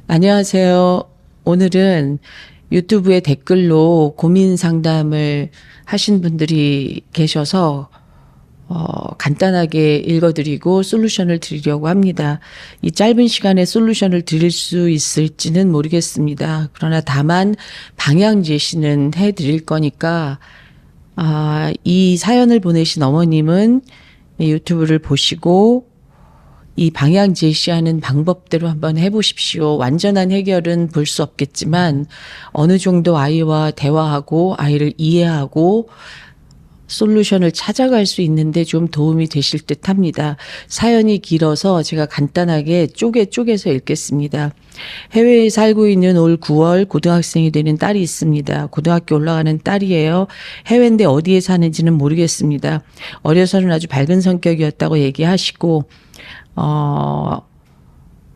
안녕하세요. 오늘은 유튜브에 댓글로 고민 상담을 하신 분들이 계셔서 간단하게 읽어드리고 솔루션을 드리려고 합니다. 이 짧은 시간에 솔루션을 드릴 수 있을지는 모르겠습니다. 그러나 다만 방향 제시는 해드릴 거니까 이 사연을 보내신 어머님은 유튜브를 보시고 이 방향 제시하는 방법대로 한번 해보십시오. 완전한 해결은 볼 수 없겠지만 어느 정도 아이와 대화하고 아이를 이해하고 솔루션을 찾아갈 수 있는데 좀 도움이 되실 듯 합니다. 사연이 길어서 제가 간단하게 쪼개서 읽겠습니다. 해외에 살고 있는 올 9월 고등학생이 되는 딸이 있습니다. 고등학교 올라가는 딸이에요. 해외인데 어디에 사는지는 모르겠습니다. 어려서는 아주 밝은 성격이었다고 얘기하시고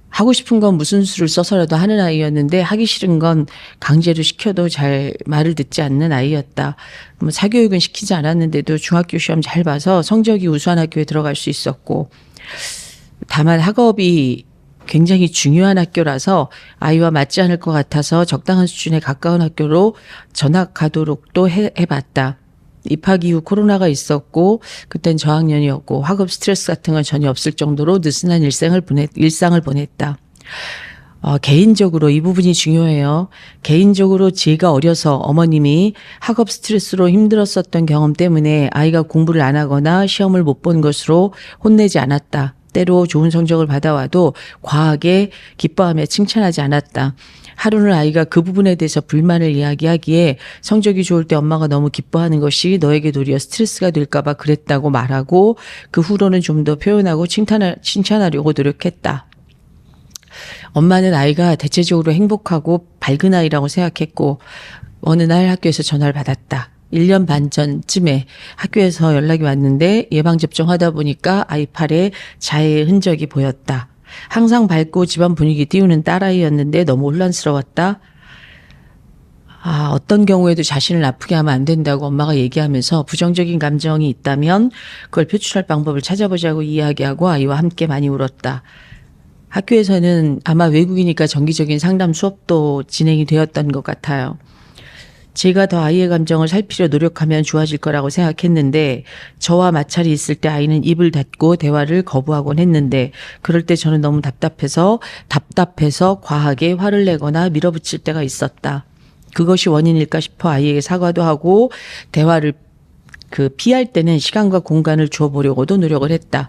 하고 싶은 건 무슨 수를 써서라도 하는 아이였는데 하기 싫은 건 강제로 시켜도 잘 말을 듣지 않는 아이였다. 뭐 사교육은 시키지 않았는데도 중학교 시험 잘 봐서 성적이 우수한 학교에 들어갈 수 있었고, 다만 학업이 굉장히 중요한 학교라서 아이와 맞지 않을 것 같아서 적당한 수준에 가까운 학교로 전학가도록도 해봤다. 입학 이후 코로나가 있었고 그땐 저학년이었고 학업 스트레스 같은 건 전혀 없을 정도로 느슨한 일상을 보냈다. 개인적으로 이 부분이 중요해요. 개인적으로 제가 어려서 어머님이 학업 스트레스로 힘들었었던 경험 때문에 아이가 공부를 안 하거나 시험을 못 본 것으로 혼내지 않았다. 때로 좋은 성적을 받아와도 과하게 기뻐하며 칭찬하지 않았다. 하루는 아이가 그 부분에 대해서 불만을 이야기하기에 성적이 좋을 때 엄마가 너무 기뻐하는 것이 너에게 도리어 스트레스가 될까 봐 그랬다고 말하고 그 후로는 좀 더 표현하고 칭찬하려고 노력했다. 엄마는 아이가 대체적으로 행복하고 밝은 아이라고 생각했고 어느 날 학교에서 전화를 받았다. 1년 반 전쯤에 학교에서 연락이 왔는데 예방접종하다 보니까 아이 팔에 자해의 흔적이 보였다. 항상 밝고 집안 분위기 띄우는 딸아이였는데 너무 혼란스러웠다. 어떤 경우에도 자신을 아프게 하면 안 된다고 엄마가 얘기하면서 부정적인 감정이 있다면 그걸 표출할 방법을 찾아보자고 이야기하고 아이와 함께 많이 울었다. 학교에서는 아마 외국이니까 정기적인 상담 수업도 진행이 되었던 것 같아요. 제가 더 아이의 감정을 살피려 노력하면 좋아질 거라고 생각했는데 저와 마찰이 있을 때 아이는 입을 닫고 대화를 거부하곤 했는데 그럴 때 저는 너무 답답해서 과하게 화를 내거나 밀어붙일 때가 있었다. 그것이 원인일까 싶어 아이에게 사과도 하고 대화를 피할 때는 시간과 공간을 주어보려고도 노력을 했다.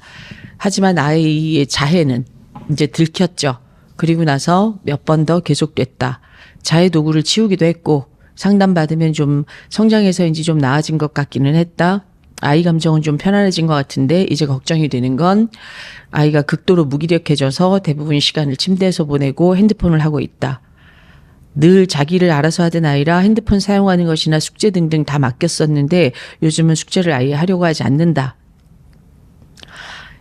하지만 아이의 자해는 이제 들켰죠. 그리고 나서 몇 번 더 계속됐다. 자해 도구를 치우기도 했고 상담받으면 좀 성장해서인지 좀 나아진 것 같기는 했다. 아이 감정은 좀 편안해진 것 같은데 이제 걱정이 되는 건 아이가 극도로 무기력해져서 대부분 시간을 침대에서 보내고 핸드폰을 하고 있다. 늘 자기를 알아서 하던 아이라 핸드폰 사용하는 것이나 숙제 등등 다 맡겼었는데 요즘은 숙제를 아예 하려고 하지 않는다.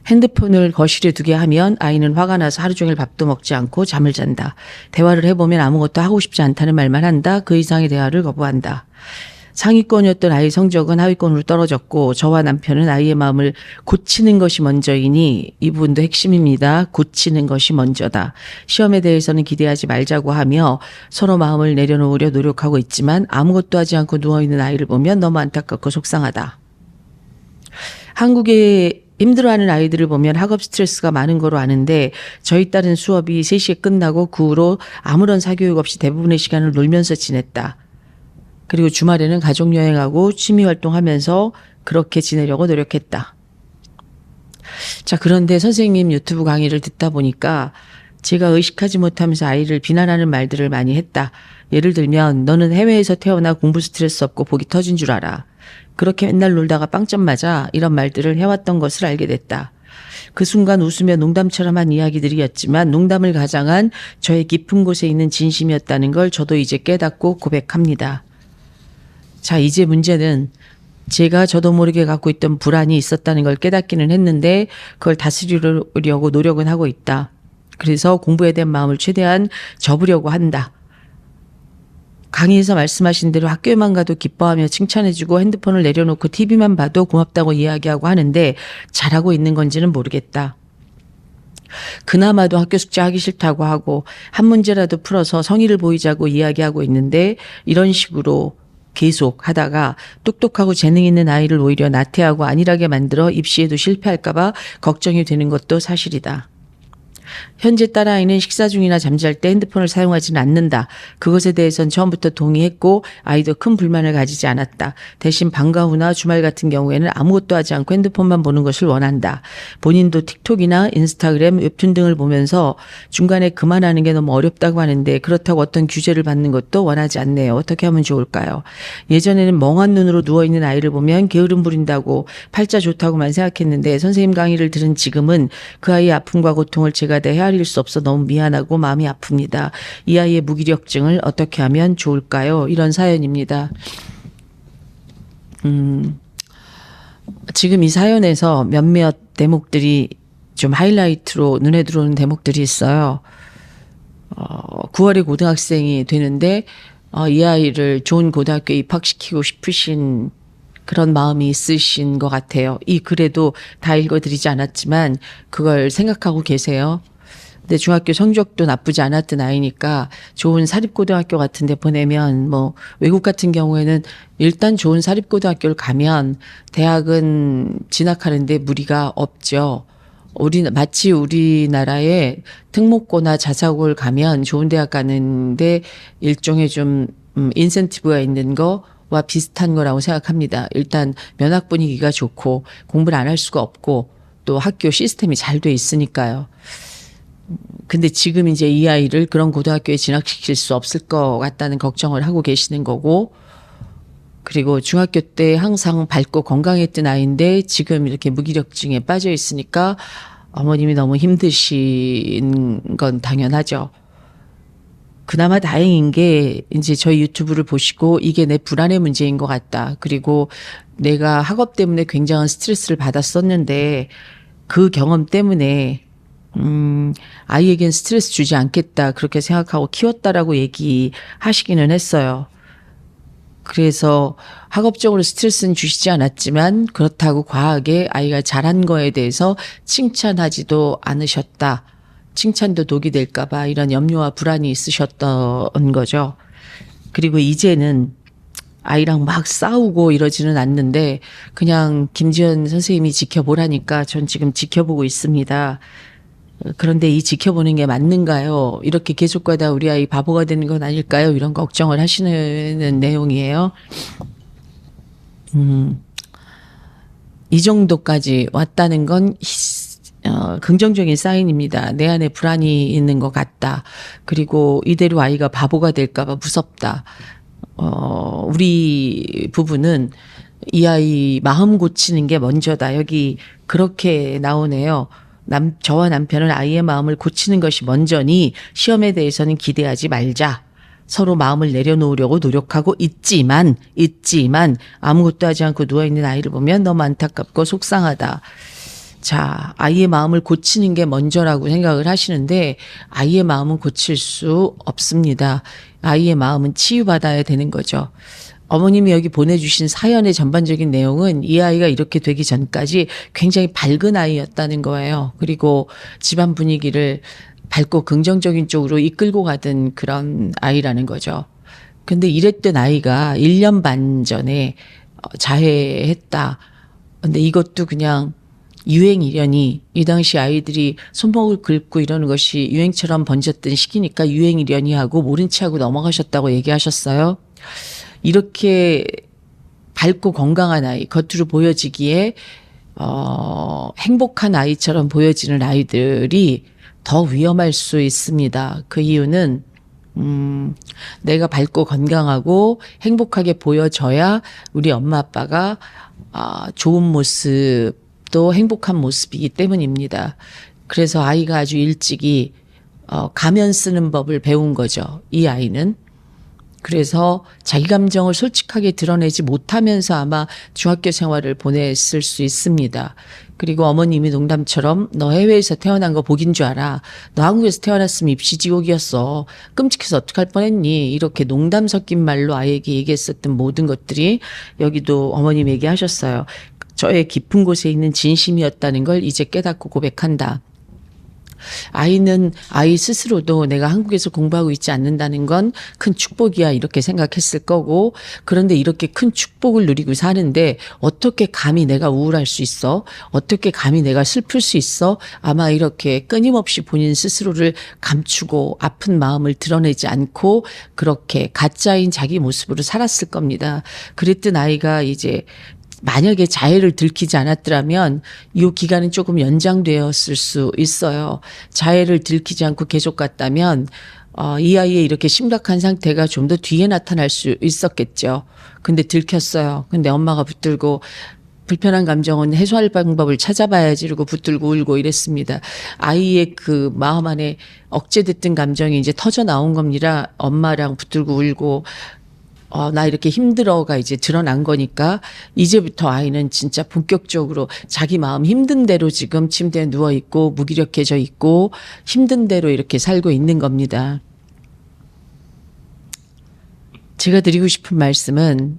핸드폰을 거실에 두게 하면 아이는 화가 나서 하루 종일 밥도 먹지 않고 잠을 잔다. 대화를 해보면 아무것도 하고 싶지 않다는 말만 한다. 그 이상의 대화를 거부한다. 상위권이었던 아이 성적은 하위권으로 떨어졌고 저와 남편은 아이의 마음을 고치는 것이 먼저이니 이 부분도 핵심입니다. 고치는 것이 먼저다. 시험에 대해서는 기대하지 말자고 하며 서로 마음을 내려놓으려 노력하고 있지만 아무것도 하지 않고 누워있는 아이를 보면 너무 안타깝고 속상하다. 한국에 힘들어하는 아이들을 보면 학업 스트레스가 많은 거로 아는데 저희 딸은 수업이 3시에 끝나고 그 후로 아무런 사교육 없이 대부분의 시간을 놀면서 지냈다. 그리고 주말에는 가족여행하고 취미활동하면서 그렇게 지내려고 노력했다. 자, 그런데 선생님 유튜브 강의를 듣다 보니까 제가 의식하지 못하면서 아이를 비난하는 말들을 많이 했다. 예를 들면 너는 해외에서 태어나 공부 스트레스 없고 복이 터진 줄 알아. 그렇게 맨날 놀다가 빵점 맞아 이런 말들을 해왔던 것을 알게 됐다. 그 순간 웃으며 농담처럼 한 이야기들이었지만 농담을 가장한 저의 깊은 곳에 있는 진심이었다는 걸 저도 이제 깨닫고 고백합니다. 자, 이제 문제는 제가 저도 모르게 갖고 있던 불안이 있었다는 걸 깨닫기는 했는데 그걸 다스리려고 노력은 하고 있다. 그래서 공부에 대한 마음을 최대한 접으려고 한다. 강의에서 말씀하신 대로 학교에만 가도 기뻐하며 칭찬해주고 핸드폰을 내려놓고 TV만 봐도 고맙다고 이야기하고 하는데 잘하고 있는 건지는 모르겠다. 그나마도 학교 숙제 하기 싫다고 하고 한 문제라도 풀어서 성의를 보이자고 이야기하고 있는데 이런 식으로 계속 하다가 똑똑하고 재능 있는 아이를 오히려 나태하고 안일하게 만들어 입시에도 실패할까 봐 걱정이 되는 것도 사실이다. 현재 딸아이는 식사 중이나 잠잘 때 핸드폰을 사용하지는 않는다. 그것에 대해선 처음부터 동의했고 아이도 큰 불만을 가지지 않았다. 대신 방과 후나 주말 같은 경우에는 아무것도 하지 않고 핸드폰만 보는 것을 원한다. 본인도 틱톡이나 인스타그램, 웹툰 등을 보면서 중간에 그만하는 게 너무 어렵다고 하는데 그렇다고 어떤 규제를 받는 것도 원하지 않네요. 어떻게 하면 좋을까요? 예전에는 멍한 눈으로 누워있는 아이를 보면 게으름 부린다고 팔자 좋다고만 생각했는데 선생님 강의를 들은 지금은 그 아이의 아픔과 고통을 제가 다 헤아릴 수 없어 너무 미안하고 마음이 아픕니다. 이 아이의 무기력증을 어떻게 하면 좋을까요? 이런 사연입니다. 지금 이 사연에서 몇몇 대목들이 좀 하이라이트로 눈에 들어오는 대목들이 있어요. 9월에 고등학생이 되는데 이 아이를 좋은 고등학교에 입학시키고 싶으신 그런 마음이 있으신 것 같아요. 이 글에도 다 읽어드리지 않았지만 그걸 생각하고 계세요. 근데 중학교 성적도 나쁘지 않았던 아이니까 좋은 사립고등학교 같은 데 보내면 뭐 외국 같은 경우에는 일단 좋은 사립고등학교를 가면 대학은 진학하는데 무리가 없죠. 마치 우리나라에 특목고나 자사고를 가면 좋은 대학 가는데 일종의 좀 인센티브가 있는 거와 비슷한 거라고 생각합니다. 일단 면학 분위기가 좋고 공부를 안 할 수가 없고 또 학교 시스템이 잘 돼 있으니까요. 근데 지금 이제 이 아이를 그런 고등학교에 진학시킬 수 없을 것 같다는 걱정을 하고 계시는 거고, 그리고 중학교 때 항상 밝고 건강했던 아이인데 지금 이렇게 무기력증에 빠져 있으니까 어머님이 너무 힘드신 건 당연하죠. 그나마 다행인 게 이제 저희 유튜브를 보시고 이게 내 불안의 문제인 것 같다. 그리고 내가 학업 때문에 굉장한 스트레스를 받았었는데 그 경험 때문에 아이에겐 스트레스 주지 않겠다 그렇게 생각하고 키웠다라고 얘기하시기는 했어요. 그래서 학업적으로 스트레스는 주시지 않았지만 그렇다고 과하게 아이가 잘한 거에 대해서 칭찬하지도 않으셨다. 칭찬도 독이 될까 봐 이런 염려와 불안이 있으셨던 거죠. 그리고 이제는 아이랑 막 싸우고 이러지는 않는데 그냥 김지연 선생님이 지켜보라니까 전 지금 지켜보고 있습니다. 그런데 이 지켜보는 게 맞는가요? 이렇게 계속 가다 우리 아이 바보가 되는 건 아닐까요? 이런 걱정을 하시는 내용이에요. 이 정도까지 왔다는 건 긍정적인 사인입니다. 내 안에 불안이 있는 것 같다. 그리고 이대로 아이가 바보가 될까 봐 무섭다. 우리 부부는 이 아이 마음 고치는 게 먼저다. 여기 그렇게 나오네요. 저와 남편은 아이의 마음을 고치는 것이 먼저니 시험에 대해서는 기대하지 말자. 서로 마음을 내려놓으려고 노력하고 있지만 아무것도 하지 않고 누워있는 아이를 보면 너무 안타깝고 속상하다. 자, 아이의 마음을 고치는 게 먼저라고 생각을 하시는데 아이의 마음은 고칠 수 없습니다. 아이의 마음은 치유받아야 되는 거죠. 어머님이 여기 보내주신 사연의 전반적인 내용은 이 아이가 이렇게 되기 전까지 굉장히 밝은 아이였다는 거예요. 그리고 집안 분위기를 밝고 긍정적인 쪽으로 이끌고 가던 그런 아이라는 거죠. 근데 이랬던 아이가 1년 반 전에 자해했다. 근데 이것도 그냥 유행이려니, 이 당시 아이들이 손목을 긁고 이러는 것이 유행처럼 번졌던 시기니까 유행이려니 하고 모른 체 하고 넘어가셨다고 얘기하셨어요. 이렇게 밝고 건강한 아이, 겉으로 보여지기에 행복한 아이처럼 보여지는 아이들이 더 위험할 수 있습니다. 그 이유는 내가 밝고 건강하고 행복하게 보여져야 우리 엄마 아빠가 좋은 모습 또 행복한 모습이기 때문입니다. 그래서 아이가 아주 일찍이 가면 쓰는 법을 배운 거죠. 이 아이는. 그래서 자기 감정을 솔직하게 드러내지 못하면서 아마 중학교 생활을 보냈을 수 있습니다. 그리고 어머님이 농담처럼 너 해외에서 태어난 거 복인 줄 알아. 너 한국에서 태어났으면 입시지옥이었어. 끔찍해서 어떡할 뻔했니. 이렇게 농담 섞인 말로 아이에게 얘기했었던 모든 것들이 여기도 어머님 얘기하셨어요. 저의 깊은 곳에 있는 진심이었다는 걸 이제 깨닫고 고백한다. 아이는 아이 스스로도 내가 한국에서 공부하고 있지 않는다는 건 큰 축복이야 이렇게 생각했을 거고, 그런데 이렇게 큰 축복을 누리고 사는데 어떻게 감히 내가 우울할 수 있어? 어떻게 감히 내가 슬플 수 있어? 아마 이렇게 끊임없이 본인 스스로를 감추고 아픈 마음을 드러내지 않고 그렇게 가짜인 자기 모습으로 살았을 겁니다. 그랬던 아이가 이제 만약에 자해를 들키지 않았더라면 이 기간은 조금 연장되었을 수 있어요. 자해를 들키지 않고 계속 갔다면 이 아이의 이렇게 심각한 상태가 좀 더 뒤에 나타날 수 있었겠죠. 근데 들켰어요. 근데 엄마가 붙들고 불편한 감정은 해소할 방법을 찾아봐야지 이러고 붙들고 울고 이랬습니다. 아이의 그 마음 안에 억제됐던 감정이 이제 터져 나온 겁니다. 엄마랑 붙들고 울고 나 이렇게 힘들어가 이제 드러난 거니까 이제부터 아이는 진짜 본격적으로 자기 마음 힘든 대로 지금 침대에 누워 있고 무기력해져 있고 힘든 대로 이렇게 살고 있는 겁니다. 제가 드리고 싶은 말씀은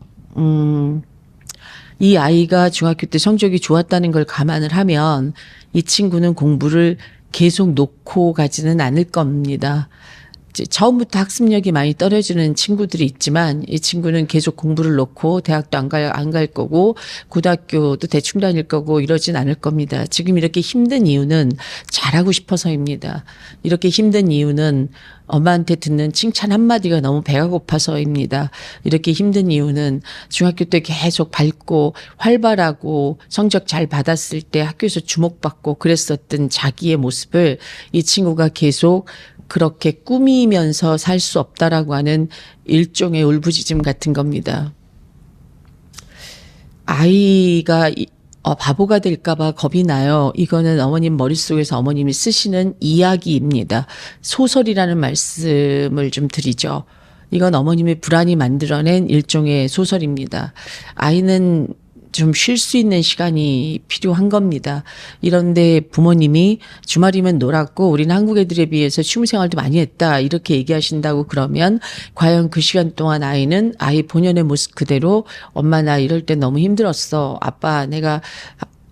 이 아이가 중학교 때 성적이 좋았다는 걸 감안을 하면 이 친구는 공부를 계속 놓고 가지는 않을 겁니다. 처음부터 학습력이 많이 떨어지는 친구들이 있지만 이 친구는 계속 공부를 놓고 대학도 안 갈 거고 고등학교도 대충 다닐 거고 이러진 않을 겁니다. 지금 이렇게 힘든 이유는 잘하고 싶어서입니다. 이렇게 힘든 이유는 엄마한테 듣는 칭찬 한마디가 너무 배가 고파서입니다. 이렇게 힘든 이유는 중학교 때 계속 밝고 활발하고 성적 잘 받았을 때 학교에서 주목받고 그랬었던 자기의 모습을 이 친구가 계속 그렇게 꾸미면서 살 수 없다라고 하는 일종의 울부짖음 같은 겁니다. 아이가 바보가 될까 봐 겁이 나요. 이거는 어머님 머릿속에서 어머님이 쓰시는 이야기입니다. 소설이라는 말씀을 좀 드리죠. 이건 어머님의 불안이 만들어낸 일종의 소설입니다. 아이는 좀 쉴 수 있는 시간이 필요한 겁니다. 이런데 부모님이 주말이면 놀았고 우리는 한국 애들에 비해서 취미생활도 많이 했다 이렇게 얘기하신다고 그러면 과연 그 시간 동안 아이는 아이 본연의 모습 그대로 엄마 나 이럴 때 너무 힘들었어. 아빠 내가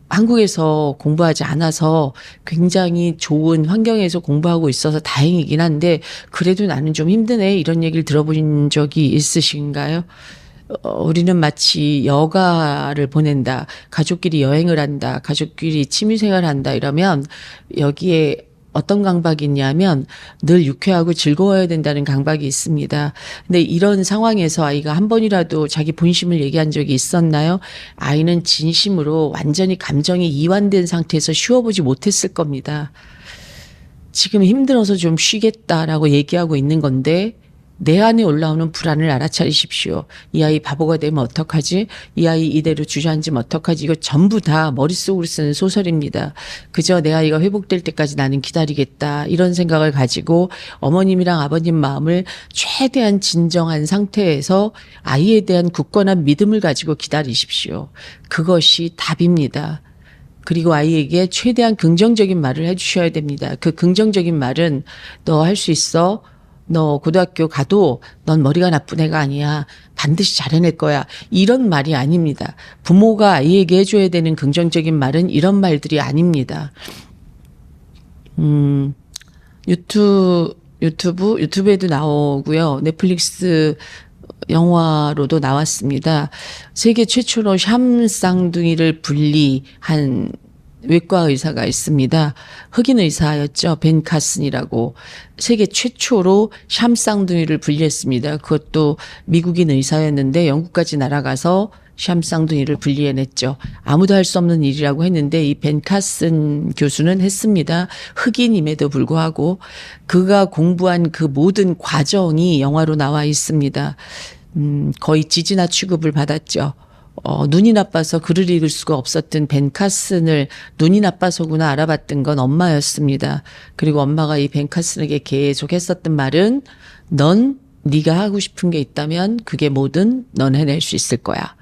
한국에서 공부하지 않아서 굉장히 좋은 환경에서 공부하고 있어서 다행이긴 한데 그래도 나는 좀 힘드네 이런 얘기를 들어본 적이 있으신가요? 우리는 마치 여가를 보낸다, 가족끼리 여행을 한다, 가족끼리 취미생활을 한다 이러면 여기에 어떤 강박이 있냐면 늘 유쾌하고 즐거워야 된다는 강박이 있습니다. 근데 이런 상황에서 아이가 한 번이라도 자기 본심을 얘기한 적이 있었나요? 아이는 진심으로 완전히 감정이 이완된 상태에서 쉬어보지 못했을 겁니다. 지금 힘들어서 좀 쉬겠다라고 얘기하고 있는 건데 내 안에 올라오는 불안을 알아차리십시오. 이 아이 바보가 되면 어떡하지? 이 아이 이대로 주저앉으면 어떡하지? 이거 전부 다 머릿속으로 쓰는 소설입니다. 그저 내 아이가 회복될 때까지 나는 기다리겠다. 이런 생각을 가지고 어머님이랑 아버님 마음을 최대한 진정한 상태에서 아이에 대한 굳건한 믿음을 가지고 기다리십시오. 그것이 답입니다. 그리고 아이에게 최대한 긍정적인 말을 해주셔야 됩니다. 그 긍정적인 말은 너 할 수 있어. 너 고등학교 가도 넌 머리가 나쁜 애가 아니야. 반드시 잘해낼 거야. 이런 말이 아닙니다. 부모가 아이에게 해줘야 되는 긍정적인 말은 이런 말들이 아닙니다. 유튜브에도 나오고요. 넷플릭스 영화로도 나왔습니다. 세계 최초로 샴 쌍둥이를 분리한 외과 의사가 있습니다. 흑인 의사였죠. 벤 카슨이라고. 세계 최초로 샴 쌍둥이를 분리했습니다. 그것도 미국인 의사였는데 영국까지 날아가서 샴 쌍둥이를 분리해냈죠. 아무도 할 수 없는 일이라고 했는데 이 벤 카슨 교수는 했습니다. 흑인임에도 불구하고 그가 공부한 그 모든 과정이 영화로 나와 있습니다. 거의 지지나 취급을 받았죠. 눈이 나빠서 글을 읽을 수가 없었던 벤 카슨을 눈이 나빠서구나 알아봤던 건 엄마였습니다. 그리고 엄마가 이 벤 카슨에게 계속 했었던 말은 넌 네가 하고 싶은 게 있다면 그게 뭐든 넌 해낼 수 있을 거야.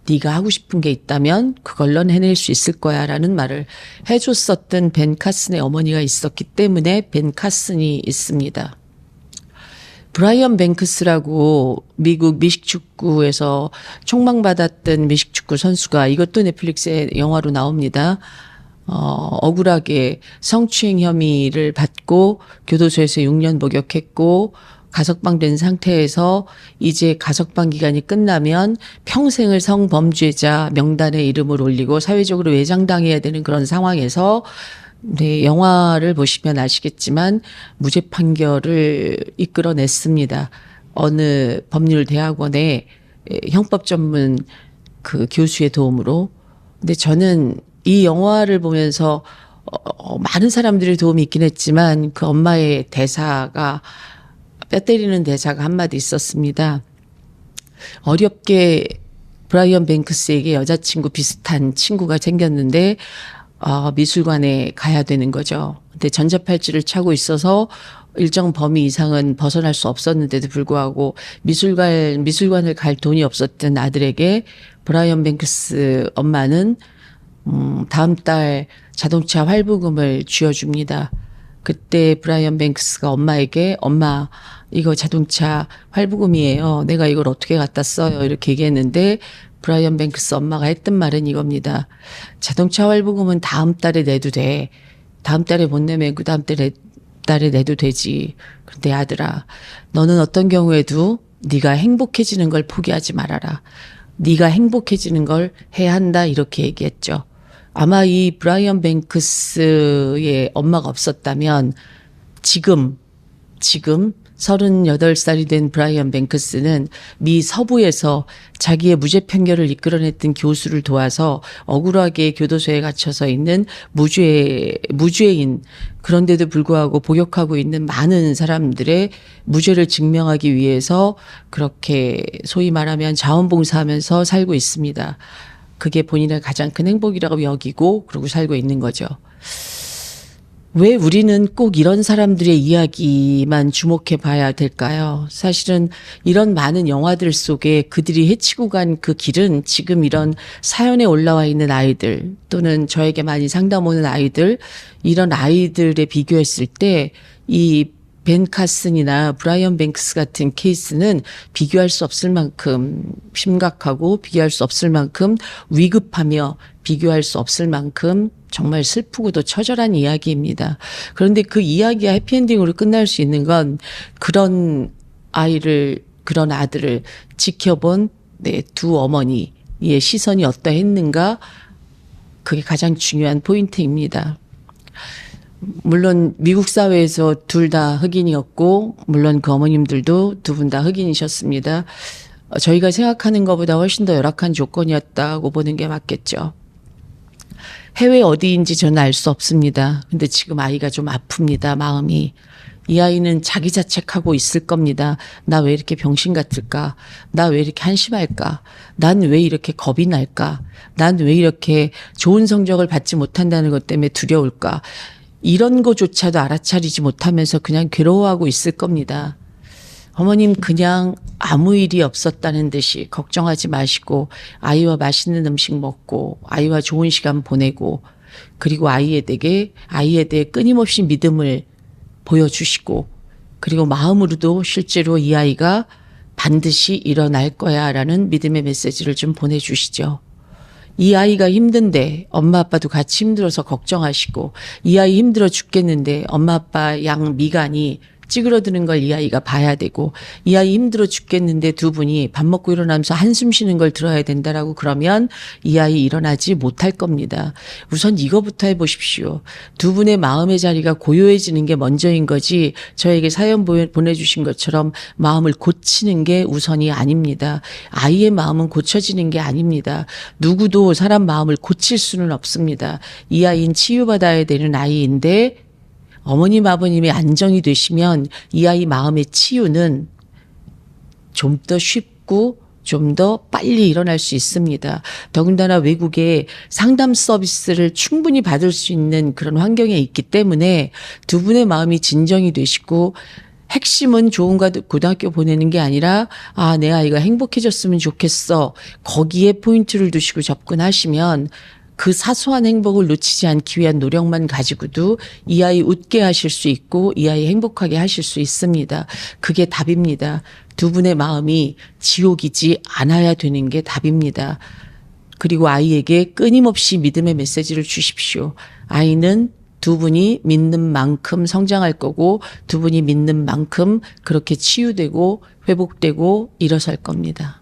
네가 하고 싶은 게 있다면 그걸 넌 해낼 수 있을 거야 라는 말을 해줬었던 벤 카슨의 어머니가 있었기 때문에 벤 카슨이 있습니다. 브라이언 뱅크스라고 미국 미식축구에서 총망받았던 미식축구 선수가 이것도 넷플릭스의 영화로 나옵니다. 억울하게 성추행 혐의를 받고 교도소에서 6년 목욕했고 가석방된 상태에서 이제 가석방 기간이 끝나면 평생을 성범죄자 명단에 이름을 올리고 사회적으로 외장당해야 되는 그런 상황에서 네, 영화를 보시면 아시겠지만 무죄 판결을 이끌어냈습니다. 어느 법률대학원의 형법 전문 그 교수의 도움으로. 근데 저는 이 영화를 보면서 많은 사람들의 도움이 있긴 했지만 그 엄마의 대사가 뼈 때리는 대사가 한마디 있었습니다. 어렵게 브라이언 뱅크스에게 여자친구 비슷한 친구가 생겼는데 미술관에 가야 되는 거죠. 근데 전자팔찌를 차고 있어서 일정 범위 이상은 벗어날 수 없었는데도 불구하고 미술관을 갈 돈이 없었던 아들에게 브라이언 뱅크스 엄마는 다음 달 자동차 할부금을 쥐어줍니다. 그때 브라이언 뱅크스가 엄마에게 엄마 이거 자동차 할부금이에요. 내가 이걸 어떻게 갖다 써요? 이렇게 얘기했는데 브라이언 뱅크스 엄마가 했던 말은 이겁니다. 자동차 할부금은 다음 달에 내도 돼. 다음 달에 못 내면 그 다음 달에 내도 되지. 근데 아들아, 너는 어떤 경우에도 네가 행복해지는 걸 포기하지 말아라. 네가 행복해지는 걸 해야 한다. 이렇게 얘기했죠. 아마 이 브라이언 뱅크스의 엄마가 없었다면 지금 38살이 된 브라이언 뱅크스는 미 서부에서 자기의 무죄 판결을 이끌어냈던 교수를 도와서 억울하게 교도소에 갇혀서 있는 무죄인 그런데도 불구하고 복역하고 있는 많은 사람들의 무죄를 증명하기 위해서 그렇게 소위 말하면 자원봉사하면서 살고 있습니다. 그게 본인의 가장 큰 행복이라고 여기고 그러고 살고 있는 거죠. 왜 우리는 꼭 이런 사람들의 이야기만 주목해 봐야 될까요? 사실은 이런 많은 영화들 속에 그들이 헤치고 간 그 길은 지금 이런 사연에 올라와 있는 아이들 또는 저에게 많이 상담 오는 아이들 이런 아이들에 비교했을 때 이 벤 카슨이나 브라이언 뱅크스 같은 케이스는 비교할 수 없을 만큼 심각하고 비교할 수 없을 만큼 위급하며 비교할 수 없을 만큼 정말 슬프고도 처절한 이야기입니다. 그런데 그 이야기가 해피엔딩으로 끝날 수 있는 건 그런 아들을 지켜본 두 어머니의 시선이 어떠했는가 그게 가장 중요한 포인트입니다. 물론 미국 사회에서 둘 다 흑인이었고 물론 그 어머님들도 두 분 다 흑인이셨습니다. 저희가 생각하는 것보다 훨씬 더 열악한 조건이었다고 보는 게 맞겠죠. 해외 어디인지 저는 알 수 없습니다. 근데 지금 아이가 좀 아픕니다. 마음이. 이 아이는 자기 자책하고 있을 겁니다. 나 왜 이렇게 병신 같을까? 나 왜 이렇게 한심할까? 난 왜 이렇게 겁이 날까? 난 왜 이렇게 좋은 성적을 받지 못한다는 것 때문에 두려울까? 이런 거조차도 알아차리지 못하면서 그냥 괴로워하고 있을 겁니다. 어머님 그냥 아무 일이 없었다는 듯이 걱정하지 마시고 아이와 맛있는 음식 먹고 아이와 좋은 시간 보내고 그리고 아이에 대해 끊임없이 믿음을 보여주시고 그리고 마음으로도 실제로 이 아이가 반드시 일어날 거야 라는 믿음의 메시지를 좀 보내주시죠. 이 아이가 힘든데 엄마 아빠도 같이 힘들어서 걱정하시고 이 아이 힘들어 죽겠는데 엄마 아빠 양 미간이 찌그러드는 걸 이 아이가 봐야 되고 이 아이 힘들어 죽겠는데 두 분이 밥 먹고 일어나면서 한숨 쉬는 걸 들어야 된다라고 그러면 이 아이 일어나지 못할 겁니다. 우선 이거부터 해보십시오. 두 분의 마음의 자리가 고요해지는 게 먼저인 거지 저에게 사연 보내주신 것처럼 마음을 고치는 게 우선이 아닙니다. 아이의 마음은 고쳐지는 게 아닙니다. 누구도 사람 마음을 고칠 수는 없습니다. 이 아이는 치유받아야 되는 아이인데 어머님 아버님이 안정이 되시면 이 아이 마음의 치유는 좀 더 쉽고 좀 더 빨리 일어날 수 있습니다. 더군다나 외국에 상담 서비스를 충분히 받을 수 있는 그런 환경에 있기 때문에 두 분의 마음이 진정이 되시고 핵심은 좋은 고등학교 보내는 게 아니라 내 아이가 행복해졌으면 좋겠어. 거기에 포인트를 두시고 접근하시면 그 사소한 행복을 놓치지 않기 위한 노력만 가지고도 이 아이 웃게 하실 수 있고 이 아이 행복하게 하실 수 있습니다. 그게 답입니다. 두 분의 마음이 지옥이지 않아야 되는 게 답입니다. 그리고 아이에게 끊임없이 믿음의 메시지를 주십시오. 아이는 두 분이 믿는 만큼 성장할 거고 두 분이 믿는 만큼 그렇게 치유되고 회복되고 일어설 겁니다.